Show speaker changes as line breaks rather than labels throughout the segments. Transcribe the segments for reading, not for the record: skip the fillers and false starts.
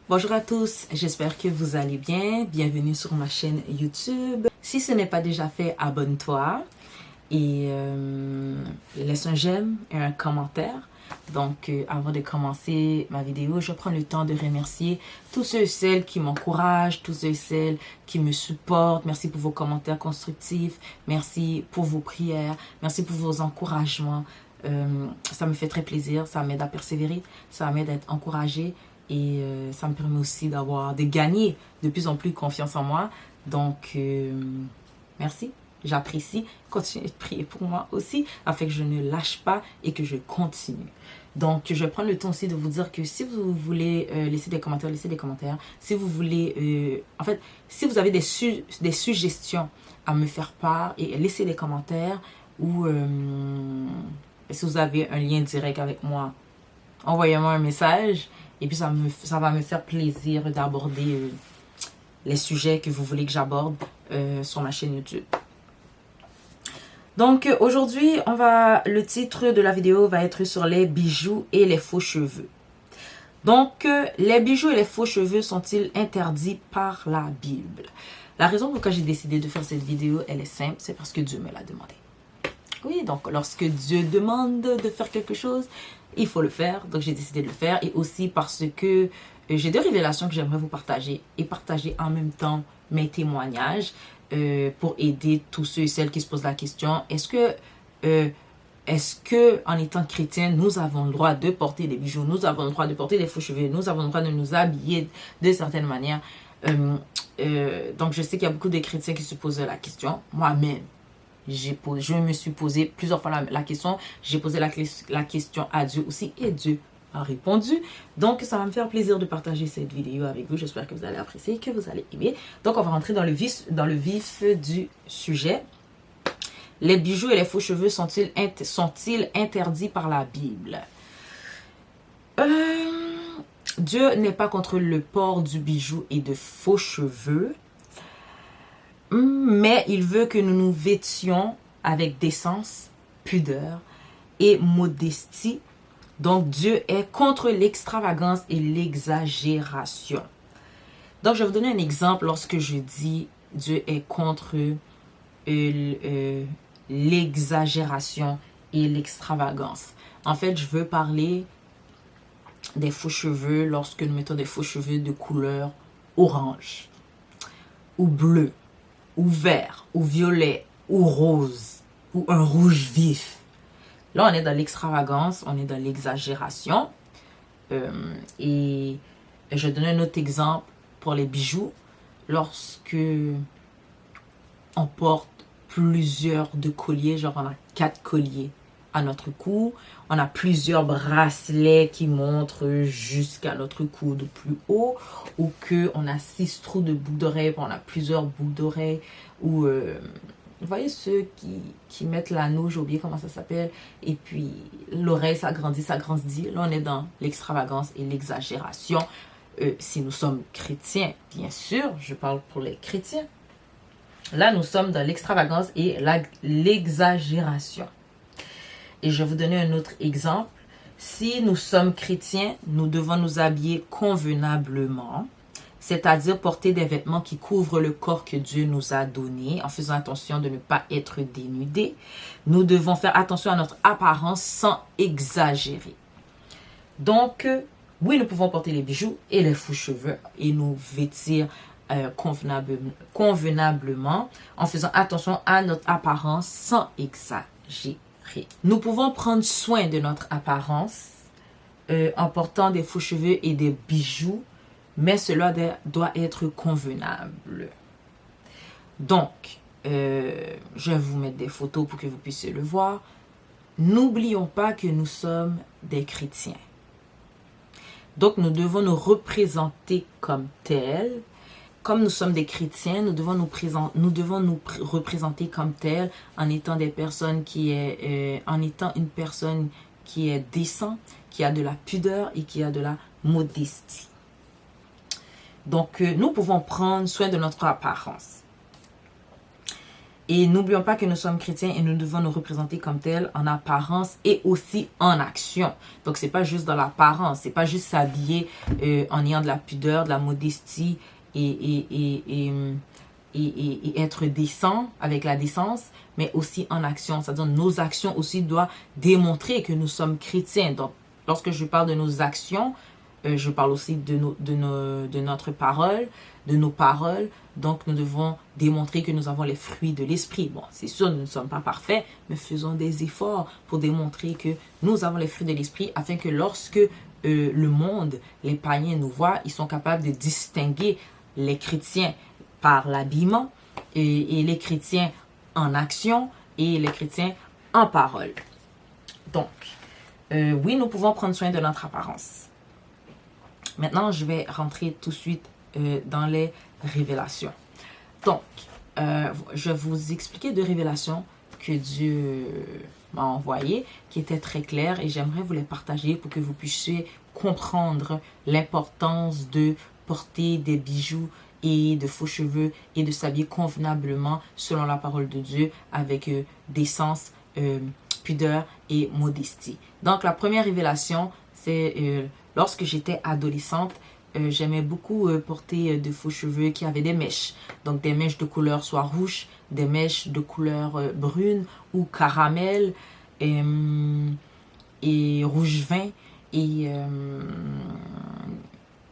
Bonjour à tous, j'espère que vous allez bien. Bienvenue sur ma chaîne YouTube. Si ce n'est pas déjà fait, abonne-toi et laisse un j'aime et un commentaire. Donc, avant de commencer ma vidéo, je prends le temps de remercier tous ceux et celles qui m'encouragent, tous ceux et celles qui me supportent. Merci pour vos commentaires constructifs. Merci pour vos prières. Merci pour vos encouragements. Ça me fait très plaisir. Ça m'aide à persévérer. Ça m'aide à être encouragée. Et ça me permet aussi de gagner de plus en plus confiance en moi. Donc, merci. J'apprécie. Continuez de prier pour moi aussi, afin que je ne lâche pas et que je continue. Donc, je vais prendre le temps aussi de vous dire que si vous voulez laisser des commentaires, laissez des commentaires. Si vous voulez, en fait, si vous avez des suggestions à me faire part, et laissez des commentaires. Ou si vous avez un lien direct avec moi, envoyez-moi un message. Et puis, ça va me faire plaisir d'aborder les sujets que vous voulez que j'aborde sur ma chaîne YouTube. Donc, aujourd'hui, le titre de la vidéo va être sur les bijoux et les faux cheveux. Donc, les bijoux et les faux cheveux sont-ils interdits par la Bible? La raison pour laquelle j'ai décidé de faire cette vidéo, elle est simple, c'est parce que Dieu me l'a demandé. Oui, donc lorsque Dieu demande de faire quelque chose, il faut le faire. Donc, j'ai décidé de le faire. Et aussi parce que j'ai des révélations que j'aimerais vous partager. Et partager en même temps mes témoignages pour aider tous ceux et celles qui se posent la question. Est-ce que en étant chrétien, nous avons le droit de porter des bijoux? Nous avons le droit de porter des faux cheveux? Nous avons le droit de nous habiller de certaines manières? Donc, je sais qu'il y a beaucoup de chrétiens qui se posent la question. Moi-même. Je me suis posé plusieurs fois la question. J'ai posé la question à Dieu aussi et Dieu a répondu. Donc, ça va me faire plaisir de partager cette vidéo avec vous. J'espère que vous allez apprécier, que vous allez aimer. Donc, on va rentrer dans le vif du sujet. Les bijoux et les faux cheveux sont-ils interdits par la Bible? Dieu n'est pas contre le port du bijou et de faux cheveux. Mais il veut que nous nous vêtions avec décence, pudeur et modestie. Donc, Dieu est contre l'extravagance et l'exagération. Donc, je vais vous donner un exemple lorsque je dis Dieu est contre l'exagération et l'extravagance. En fait, je veux parler des faux cheveux lorsque nous mettons des faux cheveux de couleur orange ou bleu, ou vert, ou violet, ou rose, ou un rouge vif. Là, on est dans l'extravagance, on est dans l'exagération. Et je vais donner un autre exemple pour les bijoux. Lorsque on porte plusieurs de colliers, genre on a 4 colliers à notre cou, on a plusieurs bracelets qui montrent jusqu'à notre coude plus haut, ou que on a 6 trous de boucles d'oreilles, on a plusieurs boucles d'oreilles, ou vous voyez ceux qui mettent l'anneau, j'ai oublié comment ça s'appelle, et puis l'oreille s'agrandit. Là on est dans l'extravagance et l'exagération. Si nous sommes chrétiens, bien sûr, je parle pour les chrétiens, là nous sommes dans l'extravagance et l'exagération. Et je vais vous donner un autre exemple. Si nous sommes chrétiens, nous devons nous habiller convenablement, c'est-à-dire porter des vêtements qui couvrent le corps que Dieu nous a donné, en faisant attention de ne pas être dénudés. Nous devons faire attention à notre apparence sans exagérer. Donc, oui, nous pouvons porter les bijoux et les faux cheveux et nous vêtir convenablement en faisant attention à notre apparence sans exagérer. Nous pouvons prendre soin de notre apparence en portant des faux cheveux et des bijoux, mais cela doit être convenable. Donc, je vais vous mettre des photos pour que vous puissiez le voir. N'oublions pas que nous sommes des chrétiens. Donc, nous devons nous représenter comme tels. Comme nous sommes des chrétiens, nous devons nous représenter comme tels en étant des personnes en étant une personne qui est décente, qui a de la pudeur et qui a de la modestie. Donc, nous pouvons prendre soin de notre apparence. Et n'oublions pas que nous sommes chrétiens et nous devons nous représenter comme tels en apparence et aussi en action. Donc, c'est pas juste dans l'apparence, c'est pas juste s'habiller en ayant de la pudeur, de la modestie et être décent avec la décence, mais aussi en action. C'est-à-dire nos actions aussi doivent démontrer que nous sommes chrétiens. Donc, lorsque je parle de nos actions, je parle aussi de notre parole, de nos paroles. Donc, nous devons démontrer que nous avons les fruits de l'esprit. Bon, c'est sûr, nous ne sommes pas parfaits, mais faisons des efforts pour démontrer que nous avons les fruits de l'esprit afin que lorsque le monde, les païens nous voient, ils sont capables de distinguer les chrétiens par l'habillement et les chrétiens en action et les chrétiens en parole. Donc, oui, nous pouvons prendre soin de notre apparence. Maintenant, je vais rentrer tout de suite dans les révélations. Donc, je vais vous expliquer deux révélations que Dieu m'a envoyées, qui étaient très claires, et j'aimerais vous les partager pour que vous puissiez comprendre l'importance de porter des bijoux et de faux cheveux et de s'habiller convenablement selon la parole de Dieu avec décence, pudeur et modestie. Donc, la première révélation, c'est lorsque j'étais adolescente, j'aimais beaucoup porter de faux cheveux qui avaient des mèches. Donc, des mèches de couleur soit rouge, des mèches de couleur brune ou caramel et rouge vin. Et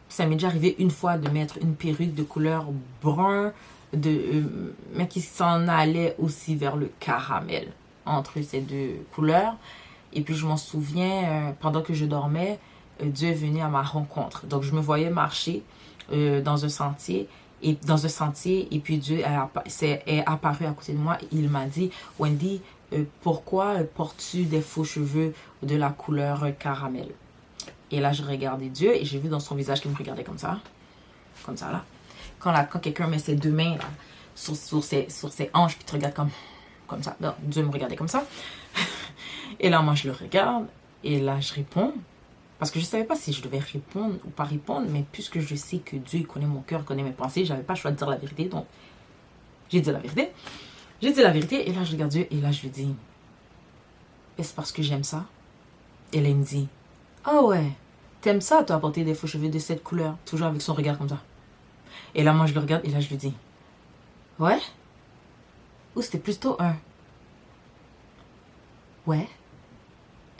ça m'est déjà arrivé une fois de mettre une perruque de couleur brun, mais qui s'en allait aussi vers le caramel entre ces deux couleurs. Et puis, je m'en souviens, pendant que je dormais, Dieu est venu à ma rencontre. Donc, je me voyais marcher dans un sentier, et puis Dieu est apparu à côté de moi. Et il m'a dit, Wendy, pourquoi portes-tu des faux cheveux de la couleur caramel? Et là, je regardais Dieu et j'ai vu dans son visage qu'il me regardait comme ça là. Quand quelqu'un met ses deux mains là, sur ses hanches puis te regarde comme ça, non, Dieu me regardait comme ça. Et là, moi, je le regarde et là, je réponds. Parce que je ne savais pas si je devais répondre ou pas répondre, mais puisque je sais que Dieu connaît mon cœur, connaît mes pensées, je n'avais pas le choix de dire la vérité, donc j'ai dit la vérité. J'ai dit la vérité, et là je regarde Dieu, et là je lui dis, est-ce parce que j'aime ça? Et là il me dit, ah ouais, t'aimes ça, toi, porter des faux cheveux de cette couleur, toujours avec son regard comme ça. Et là moi je le regarde, et là je lui dis, ouais? Ou c'était plutôt un ouais?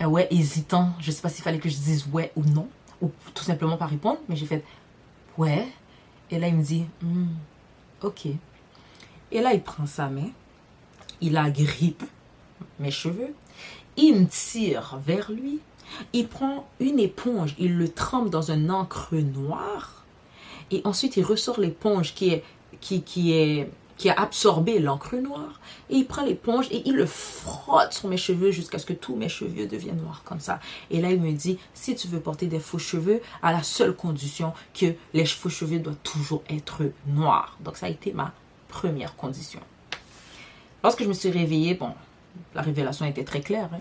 Un ouais hésitant, je sais pas s'il fallait que je dise ouais ou non, ou tout simplement pas répondre, mais j'ai fait ouais. Et là il me dit ok. Et là il prend sa main, il agrippe mes cheveux, il me tire vers lui, il prend une éponge, il le trempe dans un encre noire, et ensuite il ressort l'éponge qui a absorbé l'encre noire, et il prend l'éponge et il le frotte sur mes cheveux jusqu'à ce que tous mes cheveux deviennent noirs comme ça. Et là il me dit, si tu veux porter des faux cheveux, à la seule condition que les faux cheveux doivent toujours être noirs. Donc ça a été ma première condition. Lorsque je me suis réveillée, bon, la révélation était très claire, hein.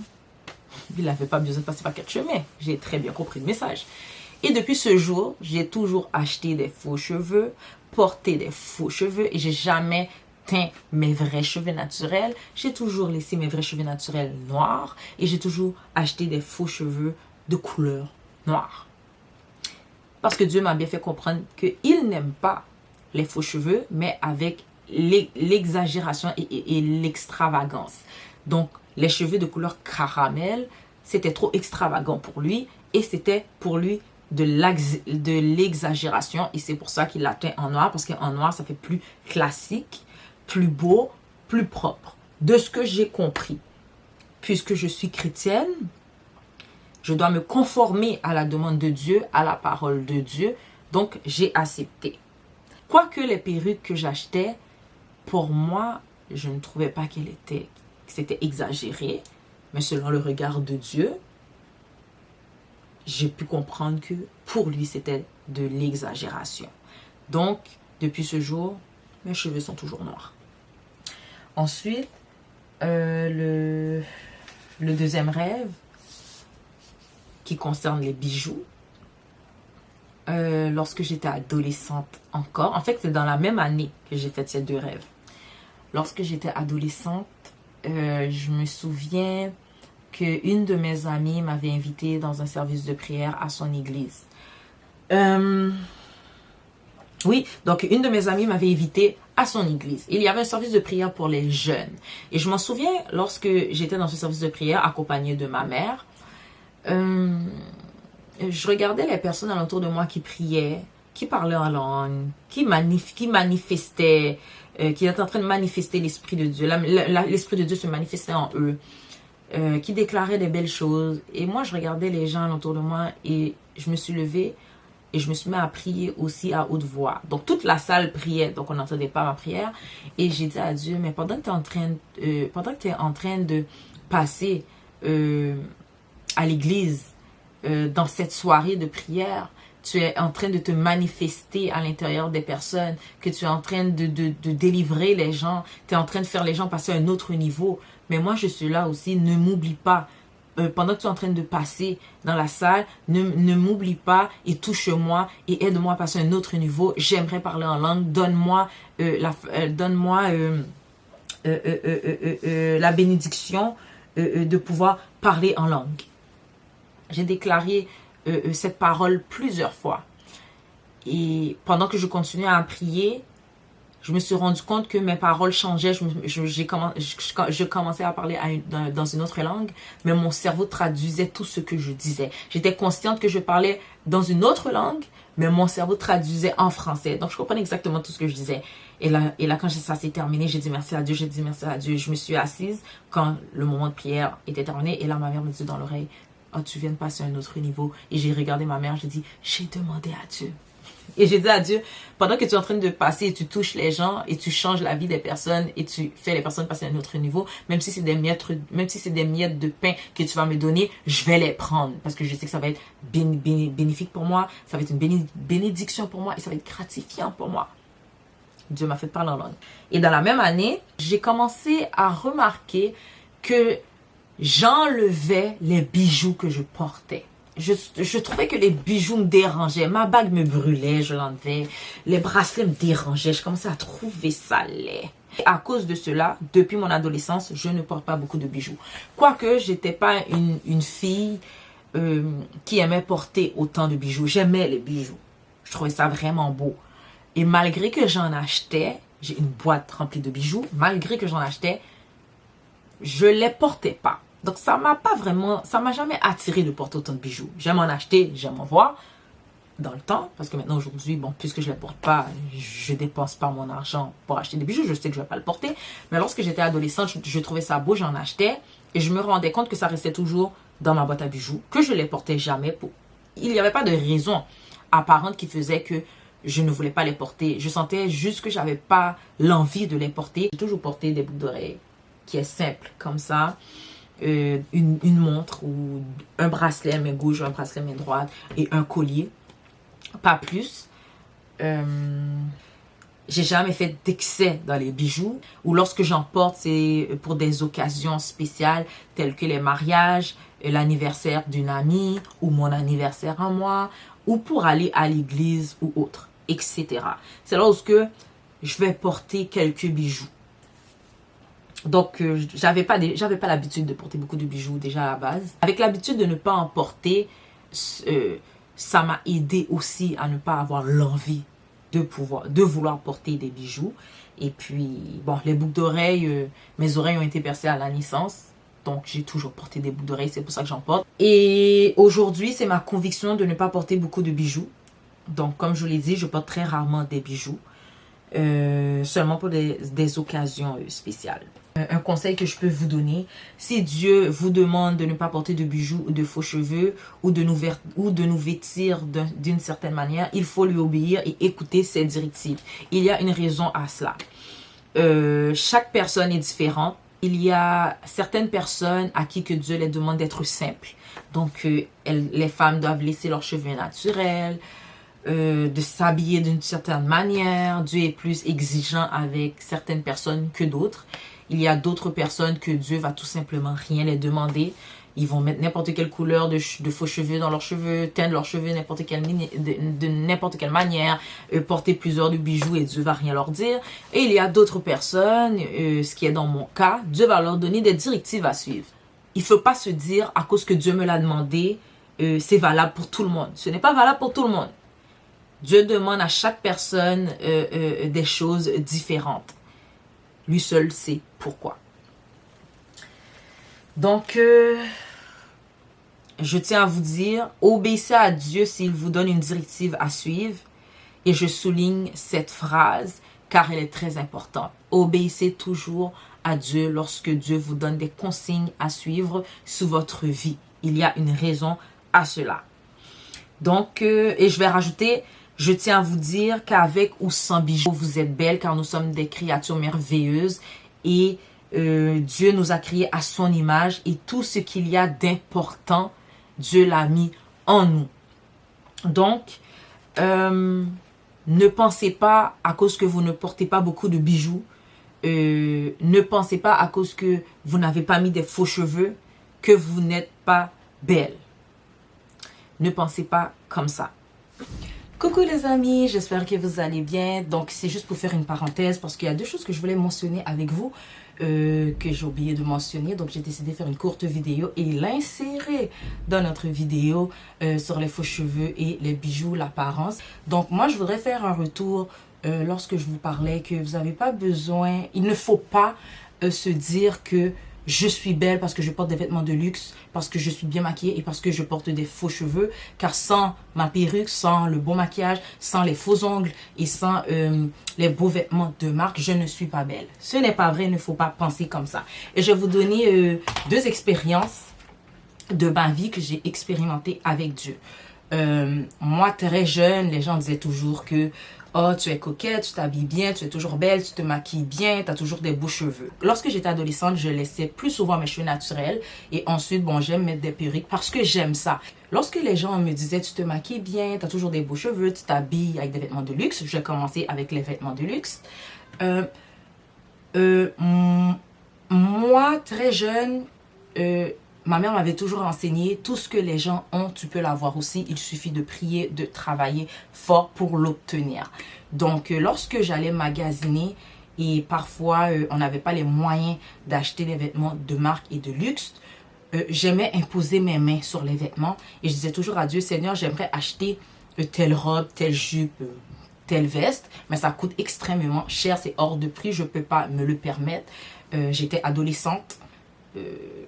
Il n'avait pas besoin de passer par 4 chemins. J'ai très bien compris le message. Et depuis ce jour, j'ai toujours acheté des faux cheveux, porté des faux cheveux, et j'ai jamais teint mes vrais cheveux naturels. J'ai toujours laissé mes vrais cheveux naturels noirs, et j'ai toujours acheté des faux cheveux de couleur noire. Parce que Dieu m'a bien fait comprendre qu'il n'aime pas les faux cheveux, mais avec l'exagération et l'extravagance. Donc, les cheveux de couleur caramel, c'était trop extravagant pour lui, et c'était pour lui de l'exagération, et c'est pour ça qu'il l'a teint en noir, parce qu'en noir ça fait plus classique, plus beau, plus propre. De ce que j'ai compris, puisque je suis chrétienne, je dois me conformer à la demande de Dieu, à la parole de Dieu, donc j'ai accepté. Quoique les perruques que j'achetais, pour moi, je ne trouvais pas que c'était exagéré, mais selon le regard de Dieu, j'ai pu comprendre que pour lui, c'était de l'exagération. Donc, depuis ce jour, mes cheveux sont toujours noirs. Ensuite, le deuxième rêve, qui concerne les bijoux, lorsque j'étais adolescente encore, en fait, c'est dans la même année que j'ai fait ces deux rêves. lorsque j'étais adolescente, je me souviens qu'une de mes amies m'avait invitée dans un service de prière à son église. Oui, donc une de mes amies m'avait invité à son église. Il y avait un service de prière pour les jeunes. Et je m'en souviens, lorsque j'étais dans ce service de prière accompagnée de ma mère, je regardais les personnes alentour de moi qui priaient, qui parlaient en langue, qui manifestaient, qui étaient en train de manifester l'Esprit de Dieu. L'Esprit de Dieu se manifestait en eux, qui déclaraient des belles choses. Et moi, je regardais les gens alentour de moi et je me suis levée et je me suis mis à prier aussi à haute voix. Donc, toute la salle priait, donc on n'entendait pas ma prière. Et j'ai dit à Dieu, mais pendant que tu es en train de passer à l'église, dans cette soirée de prière, tu es en train de te manifester à l'intérieur des personnes, que tu es en train de délivrer les gens, tu es en train de faire les gens passer à un autre niveau. Mais moi, je suis là aussi, ne m'oublie pas. Pendant que tu es en train de passer dans la salle, ne m'oublie pas et touche-moi et aide-moi à passer à un autre niveau. J'aimerais parler en langue. Donne-moi la bénédiction de pouvoir parler en langue. J'ai déclaré cette parole plusieurs fois. Et pendant que je continuais à prier, je me suis rendu compte que mes paroles changeaient. Je commençais à parler dans une autre langue, mais mon cerveau traduisait tout ce que je disais. J'étais consciente que je parlais dans une autre langue, mais mon cerveau traduisait en français. Donc, je comprenais exactement tout ce que je disais. Et là quand ça s'est terminé, j'ai dit merci à Dieu, j'ai dit merci à Dieu. Je me suis assise quand le moment de prière était terminé. Et là, ma mère me dit dans l'oreille, oh, tu viens de passer à un autre niveau. Et j'ai regardé ma mère, j'ai dit, j'ai demandé à Dieu. Et j'ai dit à Dieu, pendant que tu es en train de passer et tu touches les gens et tu changes la vie des personnes et tu fais les personnes passer à un autre niveau, même si c'est des miettes de pain que tu vas me donner, je vais les prendre parce que je sais que ça va être bénéfique pour moi, ça va être une bénédiction pour moi et ça va être gratifiant pour moi. Dieu m'a fait parler en langue. Et dans la même année, j'ai commencé à remarquer que j'enlevais les bijoux que je portais. Je trouvais que les bijoux me dérangeaient. Ma bague me brûlait, je l'enlevais. Les bracelets me dérangeaient. Je commençais à trouver ça laid. Et à cause de cela, depuis mon adolescence, je ne porte pas beaucoup de bijoux. Quoique, j'étais pas une fille qui aimait porter autant de bijoux. J'aimais les bijoux. Je trouvais ça vraiment beau. Et malgré que j'en achetais, j'ai une boîte remplie de bijoux, malgré que j'en achetais, je les portais pas. Donc, ça m'a jamais attiré de porter autant de bijoux. J'aime en acheter, j'aime en voir dans le temps. Parce que maintenant, aujourd'hui, bon, puisque je ne les porte pas, je dépense pas mon argent pour acheter des bijoux. Je sais que je ne vais pas le porter. Mais lorsque j'étais adolescente, je trouvais ça beau, j'en achetais. Et je me rendais compte que ça restait toujours dans ma boîte à bijoux, que je ne les portais jamais. Il n'y avait pas de raison apparente qui faisait que je ne voulais pas les porter. Je sentais juste que j'avais pas l'envie de les porter. J'ai toujours porté des boucles d'oreilles qui est simple, comme ça. Une montre ou un bracelet à main gauche ou un bracelet à main droite et un collier, pas plus. J'ai jamais fait d'excès dans les bijoux, ou lorsque j'en porte, c'est pour des occasions spéciales telles que les mariages, l'anniversaire d'une amie ou mon anniversaire à moi, ou pour aller à l'église ou autre, etc. C'est lorsque je vais porter quelques bijoux. Donc, j'avais pas l'habitude de porter beaucoup de bijoux déjà à la base. Avec l'habitude de ne pas en porter, ça m'a aidé aussi à ne pas avoir l'envie de vouloir porter des bijoux. Et puis, bon, les boucles d'oreilles, mes oreilles ont été percées à la naissance. Donc, j'ai toujours porté des boucles d'oreilles, c'est pour ça que j'en porte. Et aujourd'hui, c'est ma conviction de ne pas porter beaucoup de bijoux. Donc, comme je vous l'ai dit, je porte très rarement des bijoux. Seulement pour des occasions spéciales. Un conseil que je peux vous donner, si Dieu vous demande de ne pas porter de bijoux ou de faux cheveux ou de nous vêtir d'une certaine manière, il faut lui obéir et écouter ses directives. Il y a une raison à cela. Chaque personne est différente. Il y a certaines personnes à qui que Dieu les demande d'être simples. Donc, les femmes doivent laisser leurs cheveux naturels, de s'habiller d'une certaine manière. Dieu est plus exigeant avec certaines personnes que d'autres. Il y a d'autres personnes que Dieu va tout simplement rien les demander. Ils vont mettre n'importe quelle couleur de faux cheveux dans leurs cheveux, teindre leurs cheveux de n'importe quelle manière, porter plusieurs de bijoux et Dieu va rien leur dire. Et il y a d'autres personnes, ce qui est dans mon cas, Dieu va leur donner des directives à suivre. Il ne faut pas se dire, à cause que Dieu me l'a demandé, c'est valable pour tout le monde. Ce n'est pas valable pour tout le monde. Dieu demande à chaque personne des choses différentes. Lui seul sait pourquoi. Donc, je tiens à vous dire, obéissez à Dieu s'il vous donne une directive à suivre. Et je souligne cette phrase car elle est très importante. Obéissez toujours à Dieu lorsque Dieu vous donne des consignes à suivre sous votre vie. Il y a une raison à cela. Donc, et je vais rajouter, je tiens à vous dire qu'avec ou sans bijoux, vous êtes belle car nous sommes des créatures merveilleuses et Dieu nous a créés à son image et tout ce qu'il y a d'important, Dieu l'a mis en nous. Donc, ne pensez pas à cause que vous ne portez pas beaucoup de bijoux, ne pensez pas à cause que vous n'avez pas mis des faux cheveux que vous n'êtes pas belle. Ne pensez pas comme ça. Coucou les amis, j'espère que vous allez bien. Donc c'est juste pour faire une parenthèse parce qu'il y a deux choses que je voulais mentionner avec vous que j'ai oublié de mentionner. Donc j'ai décidé de faire une courte vidéo et l'insérer dans notre vidéo sur les faux cheveux et les bijoux, l'apparence. Donc moi je voudrais faire un retour lorsque je vous parlais que vous n'avez pas besoin, il ne faut pas se dire que je suis belle parce que je porte des vêtements de luxe, parce que je suis bien maquillée et parce que je porte des faux cheveux. Car sans ma perruque, sans le bon maquillage, sans les faux ongles et sans les beaux vêtements de marque, je ne suis pas belle. Ce n'est pas vrai, il ne faut pas penser comme ça. Et je vais vous donner deux expériences de ma vie que j'ai expérimentées avec Dieu. Moi, très jeune, les gens disaient toujours que oh, tu es coquette, tu t'habilles bien, tu es toujours belle, tu te maquilles bien, tu as toujours des beaux cheveux. Lorsque j'étais adolescente, je laissais plus souvent mes cheveux naturels. Et ensuite, bon, j'aime mettre des perruques parce que j'aime ça. Lorsque les gens me disaient, tu te maquilles bien, tu as toujours des beaux cheveux, tu t'habilles avec des vêtements de luxe, j'ai commencé avec les vêtements de luxe. Moi, très jeune, ma mère m'avait toujours enseigné, tout ce que les gens ont, tu peux l'avoir aussi. Il suffit de prier, de travailler fort pour l'obtenir. Donc, lorsque j'allais magasiner et parfois on n'avait pas les moyens d'acheter des vêtements de marque et de luxe, j'aimais imposer mes mains sur les vêtements et je disais toujours à Dieu, Seigneur, j'aimerais acheter telle robe, telle jupe, telle veste, mais ça coûte extrêmement cher, c'est hors de prix, je ne peux pas me le permettre. J'étais adolescente.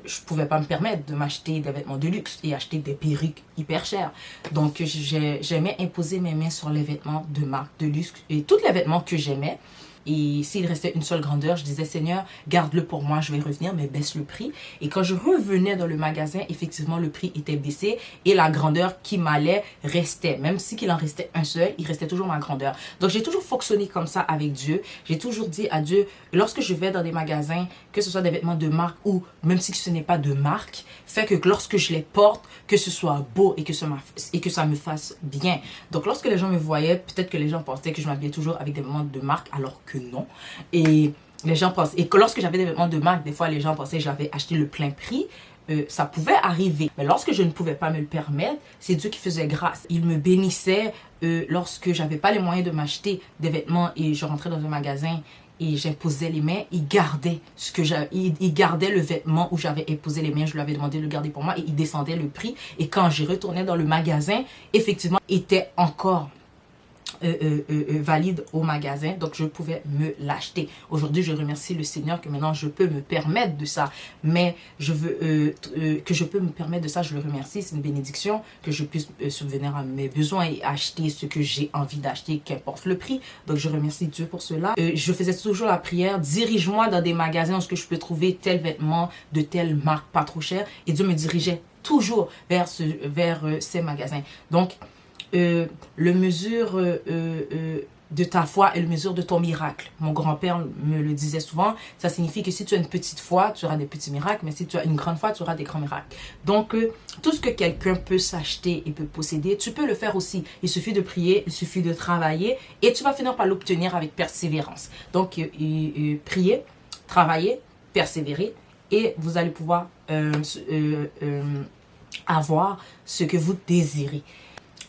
Je ne pouvais pas me permettre de m'acheter des vêtements de luxe et acheter des perruques hyper chères. Donc, j'aimais imposer mes mains sur les vêtements de marque, de luxe et tous les vêtements que j'aimais. Et s'il restait une seule grandeur, je disais, Seigneur, garde-le pour moi, je vais revenir, mais baisse le prix. Et quand je revenais dans le magasin, effectivement, le prix était baissé et la grandeur qui m'allait restait. Même si qu'il en restait un seul, il restait toujours ma grandeur. Donc, j'ai toujours fonctionné comme ça avec Dieu. J'ai toujours dit à Dieu, lorsque je vais dans des magasins, que ce soit des vêtements de marque ou même si ce n'est pas de marque, fait que lorsque je les porte, que ce soit beau et que ça me fasse bien. Donc, lorsque les gens me voyaient, peut-être que les gens pensaient que je m'habillais toujours avec des vêtements de marque, alors que non. Et les gens pensent, et que lorsque j'avais des vêtements de marque, des fois les gens pensaient que j'avais acheté le plein prix. Ça pouvait arriver, mais lorsque je ne pouvais pas me le permettre, c'est Dieu qui faisait grâce. Il me bénissait lorsque j'avais pas les moyens de m'acheter des vêtements et je rentrais dans un magasin et j'imposais les mains, il gardait il gardait le vêtement où j'avais imposé les mains, je lui avais demandé de le garder pour moi et il descendait le prix. Et quand j'y retournais dans le magasin, effectivement, il était encore valide au magasin, donc je pouvais me l'acheter. Aujourd'hui, je remercie le Seigneur que maintenant je peux me permettre de ça, mais je veux que je peux me permettre de ça, je le remercie, c'est une bénédiction que je puisse subvenir à mes besoins et acheter ce que j'ai envie d'acheter, qu'importe le prix. Donc je remercie Dieu pour cela. Je faisais toujours la prière, dirige-moi dans des magasins où je peux trouver tel vêtement de telle marque pas trop cher, et Dieu me dirigeait toujours vers ces magasins. Donc le mesure de ta foi est le mesure de ton miracle. Mon grand-père me le disait souvent. Ça signifie que si tu as une petite foi, tu auras des petits miracles, mais si tu as une grande foi, tu auras des grands miracles. Donc, tout ce que quelqu'un peut s'acheter et peut posséder, tu peux le faire aussi. Il suffit de prier, il suffit de travailler et tu vas finir par l'obtenir avec persévérance. Donc, prier, travailler, persévérer et vous allez pouvoir avoir ce que vous désirez.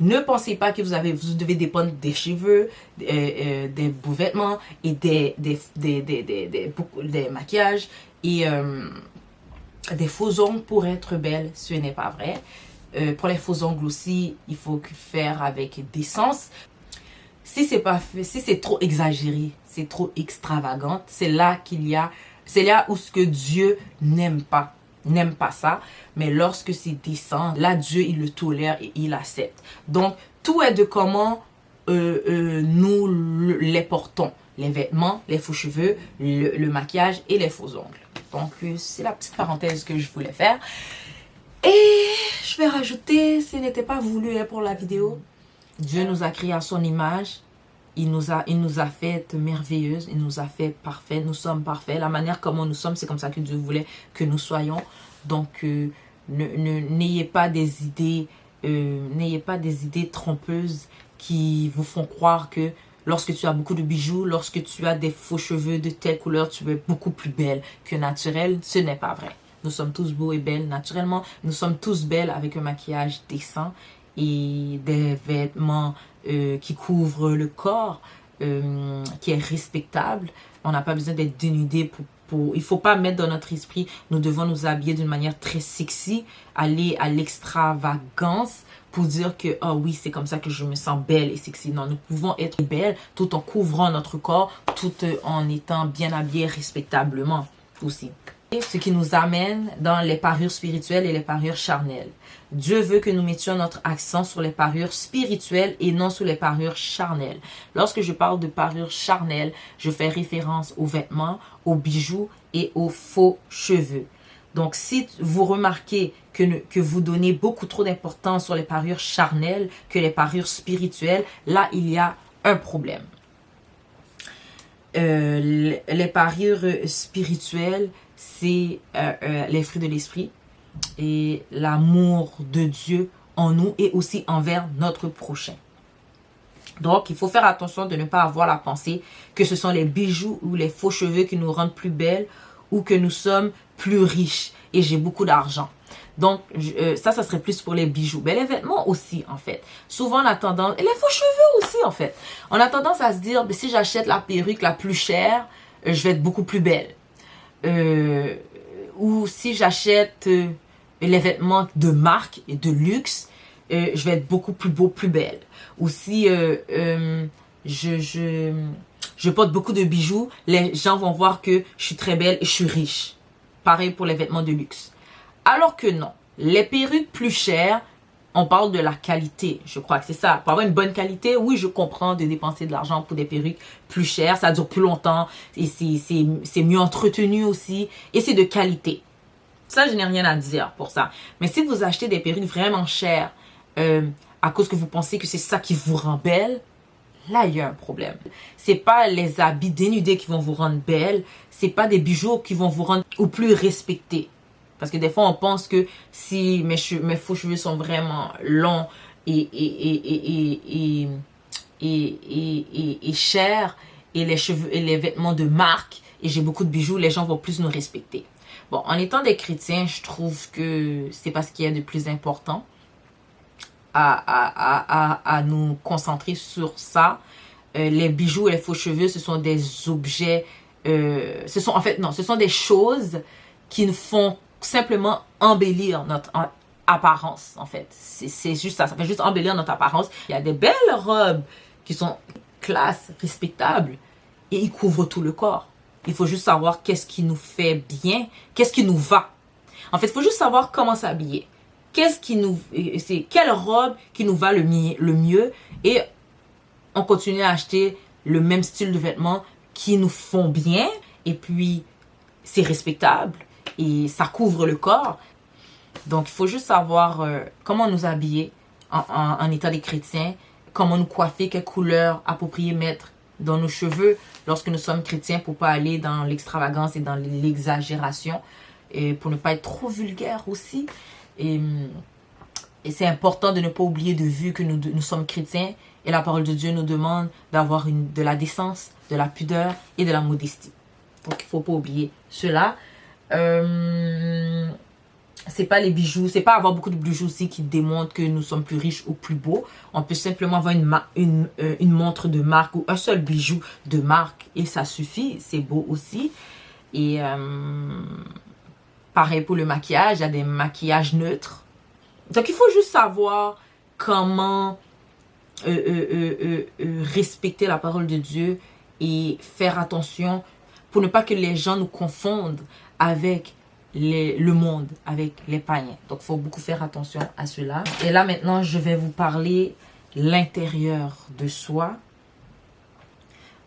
Ne pensez pas que vous devez dépendre des cheveux, des beaux vêtements et des maquillages et des faux ongles pour être belle. Ce n'est pas vrai. Pour les faux ongles aussi, il faut faire avec décence. Si c'est pas fait, si c'est trop exagéré, c'est trop extravagant, c'est là où ce que Dieu n'aime pas ça. Mais lorsque c'est décent, là Dieu il le tolère et il accepte. Donc tout est de comment nous les portons, les vêtements, les faux cheveux, le maquillage et les faux ongles. Donc c'est la petite parenthèse que je voulais faire. Et je vais rajouter, ce n'était pas voulu pour la vidéo. Dieu nous a créés à son image. Il nous a fait merveilleuses. Il nous a fait parfaits. Nous sommes parfaits. La manière comment nous sommes, c'est comme ça que Dieu voulait que nous soyons. Donc, n'ayez pas des idées trompeuses qui vous font croire que lorsque tu as beaucoup de bijoux, lorsque tu as des faux cheveux de telle couleur, tu es beaucoup plus belle que naturelle. Ce n'est pas vrai. Nous sommes tous beaux et belles naturellement. Nous sommes tous belles avec un maquillage décent et des vêtements qui couvrent le corps, qui est respectable. On n'a pas besoin d'être dénudé il ne faut pas mettre dans notre esprit, nous devons nous habiller d'une manière très sexy, aller à l'extravagance pour dire que, oh oui, c'est comme ça que je me sens belle et sexy. Non, nous pouvons être belles tout en couvrant notre corps, tout en étant bien habillés respectablement aussi. Ce qui nous amène dans les parures spirituelles et les parures charnelles. Dieu veut que nous mettions notre accent sur les parures spirituelles et non sur les parures charnelles. Lorsque je parle de parures charnelles, je fais référence aux vêtements, aux bijoux et aux faux cheveux. Donc, si vous remarquez que vous donnez beaucoup trop d'importance sur les parures charnelles que les parures spirituelles, là, il y a un problème. Les parures spirituelles, c'est les fruits de l'esprit et l'amour de Dieu en nous et aussi envers notre prochain. Donc, il faut faire attention de ne pas avoir la pensée que ce sont les bijoux ou les faux cheveux qui nous rendent plus belles ou que nous sommes plus riches et j'ai beaucoup d'argent. Donc, ça serait plus pour les bijoux. Mais les vêtements aussi, en fait. Souvent, on a tendance... Et les faux cheveux aussi, en fait. On a tendance à se dire, si j'achète la perruque la plus chère, je vais être beaucoup plus belle. Ou si j'achète les vêtements de marque et de luxe, je vais être beaucoup plus beau, plus belle. Ou si je porte beaucoup de bijoux, les gens vont voir que je suis très belle et je suis riche. Pareil pour les vêtements de luxe. Alors que non, les perruques plus chères, on parle de la qualité, je crois que c'est ça. Pour avoir une bonne qualité, oui, je comprends de dépenser de l'argent pour des perruques plus chères, ça dure plus longtemps, et c'est mieux entretenu aussi, et c'est de qualité. Ça, je n'ai rien à dire pour ça. Mais si vous achetez des perruques vraiment chères, à cause que vous pensez que c'est ça qui vous rend belle, là, il y a un problème. C'est pas les habits dénudés qui vont vous rendre belle, c'est pas des bijoux qui vont vous rendre ou plus respectée. Parce que des fois, on pense que si mes faux cheveux sont vraiment longs et chers, et les cheveux et les vêtements de marque, et j'ai beaucoup de bijoux, les gens vont plus nous respecter. Bon, en étant des chrétiens, je trouve que c'est pas ce qu'il y a de plus important à nous concentrer sur ça. Les bijoux et les faux cheveux, ce sont des objets, ce sont des choses qui nous font simplement embellir notre apparence, en fait. C'est juste ça fait juste embellir notre apparence. Il y a des belles robes qui sont classe, respectables, et ils couvrent tout le corps. Il faut juste savoir qu'est-ce qui nous fait bien, qu'est-ce qui nous va. En fait, il faut juste savoir comment s'habiller. Quelle robe qui nous va le mieux, et on continue à acheter le même style de vêtements qui nous font bien, et puis c'est respectable et ça couvre le corps. Donc, il faut juste savoir comment nous habiller en étant des chrétiens, comment nous coiffer, quelle couleur appropriée mettre dans nos cheveux lorsque nous sommes chrétiens pour pas aller dans l'extravagance et dans l'exagération, et pour ne pas être trop vulgaire aussi. Et c'est important de ne pas oublier de vue que nous sommes chrétiens et la parole de Dieu nous demande d'avoir de la décence, de la pudeur et de la modestie. Donc, il ne faut pas oublier cela. c'est pas les bijoux, c'est pas avoir beaucoup de bijoux aussi qui démontrent que nous sommes plus riches ou plus beaux. On peut simplement avoir une montre de marque ou un seul bijou de marque et ça suffit, c'est beau aussi. Et pareil pour le maquillage, il y a des maquillages neutres. Donc il faut juste savoir comment respecter la parole de Dieu et faire attention pour ne pas que les gens nous confondent avec le monde, avec les païens. Donc, il faut beaucoup faire attention à cela. Et là, maintenant, je vais vous parler l'intérieur de soi.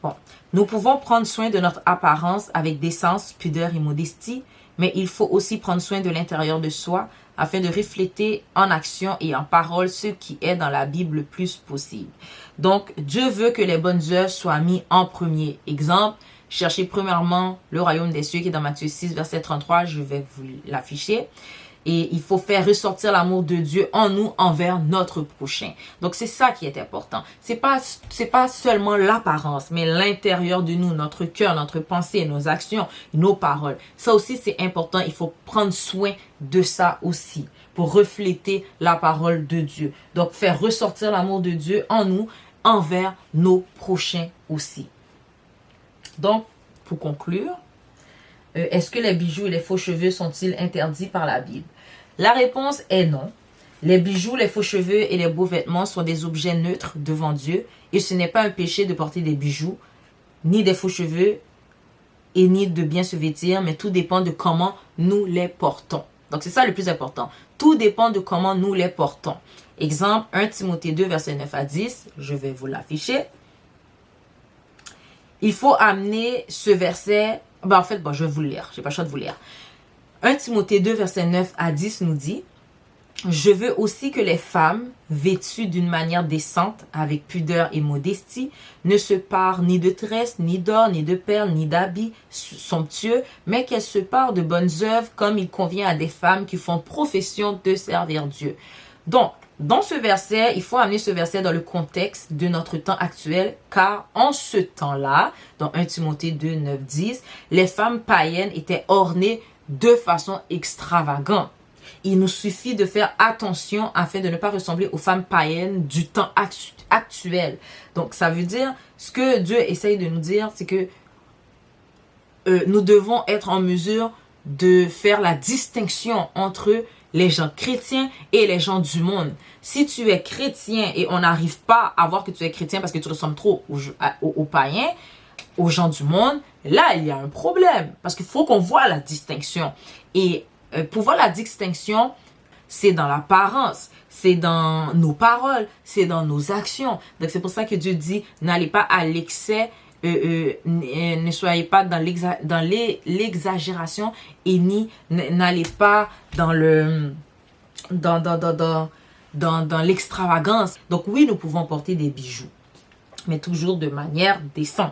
Bon, nous pouvons prendre soin de notre apparence avec décence, pudeur et modestie, mais il faut aussi prendre soin de l'intérieur de soi afin de refléter en action et en parole ce qui est dans la Bible le plus possible. Donc, Dieu veut que les bonnes œuvres soient mises en premier. Exemple, cherchez premièrement le royaume des cieux qui est dans Matthieu 6, verset 33. Je vais vous l'afficher. Et il faut faire ressortir l'amour de Dieu en nous envers notre prochain. Donc, c'est ça qui est important. C'est pas seulement l'apparence, mais l'intérieur de nous, notre cœur, notre pensée, nos actions, nos paroles. Ça aussi, c'est important. Il faut prendre soin de ça aussi pour refléter la parole de Dieu. Donc, faire ressortir l'amour de Dieu en nous envers nos prochains aussi. Donc, pour conclure, est-ce que les bijoux et les faux cheveux sont-ils interdits par la Bible? La réponse est non. Les bijoux, les faux cheveux et les beaux vêtements sont des objets neutres devant Dieu et ce n'est pas un péché de porter des bijoux, ni des faux cheveux et ni de bien se vêtir, mais tout dépend de comment nous les portons. Donc, c'est ça le plus important. Tout dépend de comment nous les portons. Exemple, 1 Timothée 2, verset 9 à 10. Je vais vous l'afficher. Il faut amener ce verset. Je vais vous le lire. Je n'ai pas le choix de vous lire. 1 Timothée 2, verset 9 à 10 nous dit « Je veux aussi que les femmes, vêtues d'une manière décente, avec pudeur et modestie, ne se parent ni de tresses, ni d'or, ni de perles, ni d'habits somptueux, mais qu'elles se parent de bonnes œuvres comme il convient à des femmes qui font profession de servir Dieu. » Donc, dans ce verset, il faut amener ce verset dans le contexte de notre temps actuel, car en ce temps-là, dans 1 Timothée 2, 9, 10, les femmes païennes étaient ornées de façon extravagante. Il nous suffit de faire attention afin de ne pas ressembler aux femmes païennes du temps actuel. Donc, ça veut dire, ce que Dieu essaye de nous dire, c'est que nous devons être en mesure de faire la distinction entre les gens chrétiens et les gens du monde. Si tu es chrétien et on n'arrive pas à voir que tu es chrétien parce que tu ressembles trop aux païens, aux gens du monde, là, il y a un problème. Parce qu'il faut qu'on voit la distinction. Et pour voir la distinction, c'est dans l'apparence, c'est dans nos paroles, c'est dans nos actions. Donc, c'est pour ça que Dieu dit, n'allez pas à l'excès, ne soyez pas dans l'exagération et n'allez pas dans l'extravagance. Donc oui, nous pouvons porter des bijoux, mais toujours de manière décente.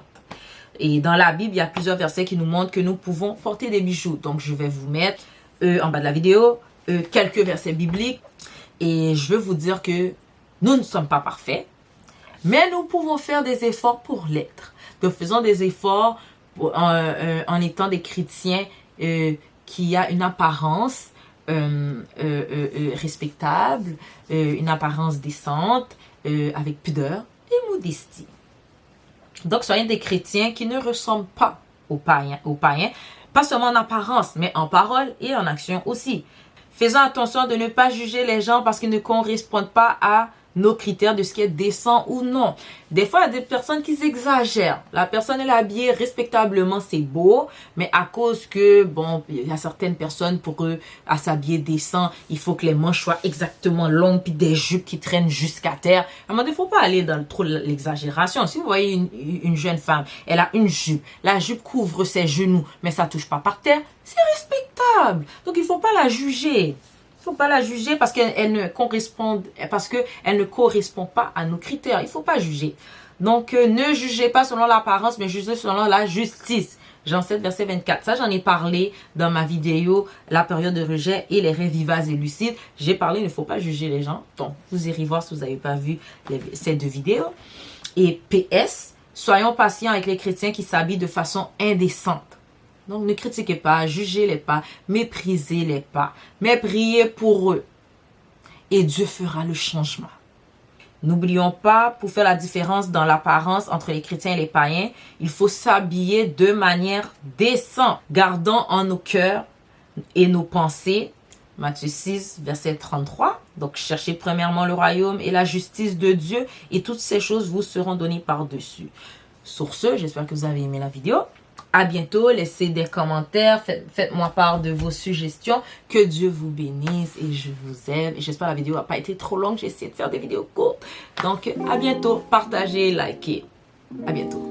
Et dans la Bible, il y a plusieurs versets qui nous montrent que nous pouvons porter des bijoux. Donc je vais vous mettre en bas de la vidéo quelques versets bibliques et je veux vous dire que nous ne sommes pas parfaits, mais nous pouvons faire des efforts pour l'être. Donc, faisons des efforts en étant des chrétiens qui a une apparence respectable, une apparence décente, avec pudeur et modestie. Donc, soyez des chrétiens qui ne ressemblent pas aux païens, pas seulement en apparence, mais en parole et en action aussi. Faisons attention de ne pas juger les gens parce qu'ils ne correspondent pas à nos critères de ce qui est décent ou non. Des fois, il y a des personnes qui exagèrent. La personne est habillée respectablement, c'est beau, mais à cause que, bon, il y a certaines personnes, pour eux, à s'habiller décent, il faut que les manches soient exactement longues, puis des jupes qui traînent jusqu'à terre. À un moment donné, il ne faut pas aller dans trop l'exagération. Si vous voyez une jeune femme, elle a une jupe, la jupe couvre ses genoux, mais ça ne touche pas par terre, c'est respectable. Donc, il ne faut pas la juger. Il ne faut pas la juger parce qu'elle ne correspond pas à nos critères. Il ne faut pas juger. Donc, ne jugez pas selon l'apparence, mais jugez selon la justice. Jean 7, verset 24. Ça, j'en ai parlé dans ma vidéo « La période de rejet et les rêves vivaces et lucides ». J'ai parlé, il ne faut pas juger les gens. Donc, vous irez voir si vous n'avez pas vu ces deux vidéos. Et PS, soyons patients avec les chrétiens qui s'habillent de façon indécente. Donc, ne critiquez pas, jugez-les pas, méprisez-les pas, mais priez pour eux. Et Dieu fera le changement. N'oublions pas, pour faire la différence dans l'apparence entre les chrétiens et les païens, il faut s'habiller de manière décente, gardant en nos cœurs et nos pensées. Matthieu 6, verset 33. Donc, cherchez premièrement le royaume et la justice de Dieu et toutes ces choses vous seront données par-dessus. Sur ce, j'espère que vous avez aimé la vidéo. À bientôt, laissez des commentaires, faites-moi part de vos suggestions. Que Dieu vous bénisse et je vous aime. Et j'espère que la vidéo n'a pas été trop longue, j'ai essayé de faire des vidéos courtes. Donc, à bientôt, partagez, likez. À bientôt.